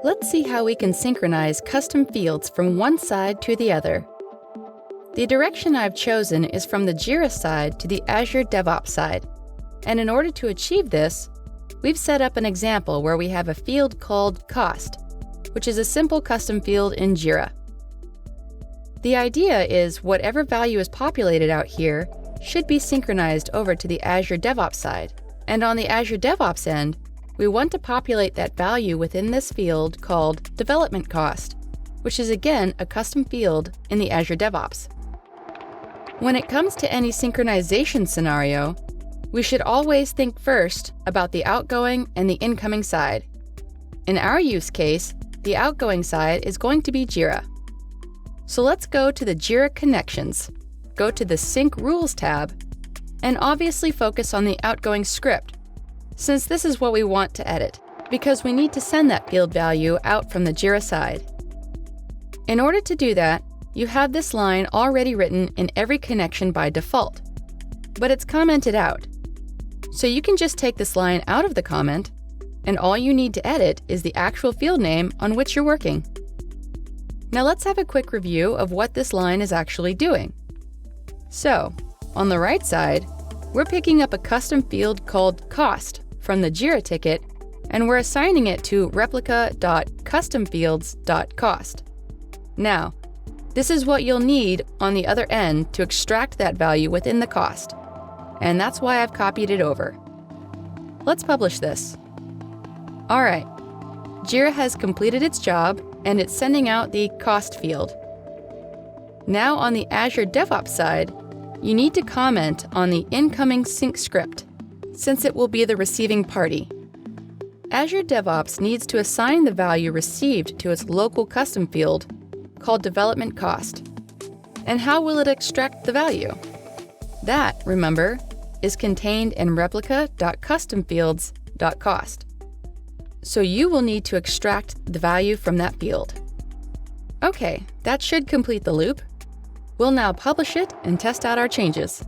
Let's see how we can synchronize custom fields from one side to the other. The direction I've chosen is from the Jira side to the Azure DevOps side. And in order to achieve this, we've set up an example where we have a field called cost, which is a simple custom field in Jira. The idea is whatever value is populated out here should be synchronized over to the Azure DevOps side. And on the Azure DevOps end, we want to populate that value within this field called development cost, which is again a custom field in the Azure DevOps. When it comes to any synchronization scenario, we should always think first about the outgoing and the incoming side. In our use case, the outgoing side is going to be Jira. So let's go to the Jira connections, go to the Sync Rules tab, and obviously focus on the outgoing script, since this is what we want to edit, because we need to send that field value out from the Jira side. In order to do that, you have this line already written in every connection by default, but it's commented out. So you can just take this line out of the comment, and all you need to edit is the actual field name on which you're working. Now let's have a quick review of what this line is actually doing. So, on the right side, we're picking up a custom field called cost from the Jira ticket, and we're assigning it to replica.customfields.cost. Now, this is what you'll need on the other end to extract that value within the cost, and that's why I've copied it over. Let's publish this. All right, Jira has completed its job, and it's sending out the cost field. Now on the Azure DevOps side, you need to comment on the incoming sync script, since it will be the receiving party. Azure DevOps needs to assign the value received to its local custom field called development cost. And how will it extract the value? That, remember, is contained in replica.customfields.cost. So you will need to extract the value from that field. Okay, that should complete the loop. We'll now publish it and test out our changes.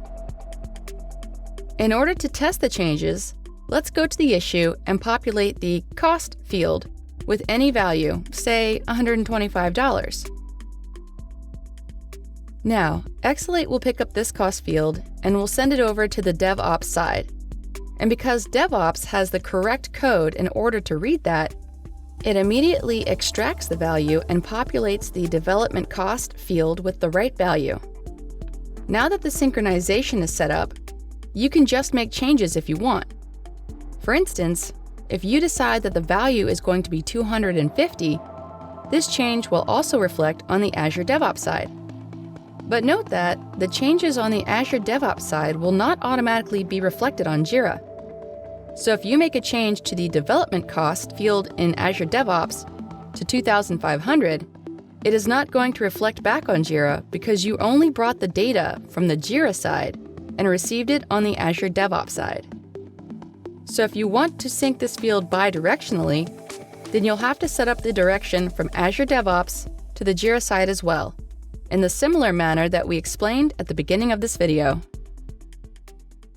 In order to test the changes, let's go to the issue and populate the cost field with any value, say $125. Now, Exalate will pick up this cost field and will send it over to the DevOps side. And because DevOps has the correct code in order to read that, it immediately extracts the value and populates the development cost field with the right value. Now that the synchronization is set up, you can just make changes if you want. For instance, if you decide that the value is going to be 250, this change will also reflect on the Azure DevOps side. But note that the changes on the Azure DevOps side will not automatically be reflected on Jira. So if you make a change to the development cost field in Azure DevOps to 2,500, it is not going to reflect back on Jira because you only brought the data from the Jira side and received it on the Azure DevOps side. So if you want to sync this field bidirectionally, then you'll have to set up the direction from Azure DevOps to the Jira side as well, in the similar manner that we explained at the beginning of this video.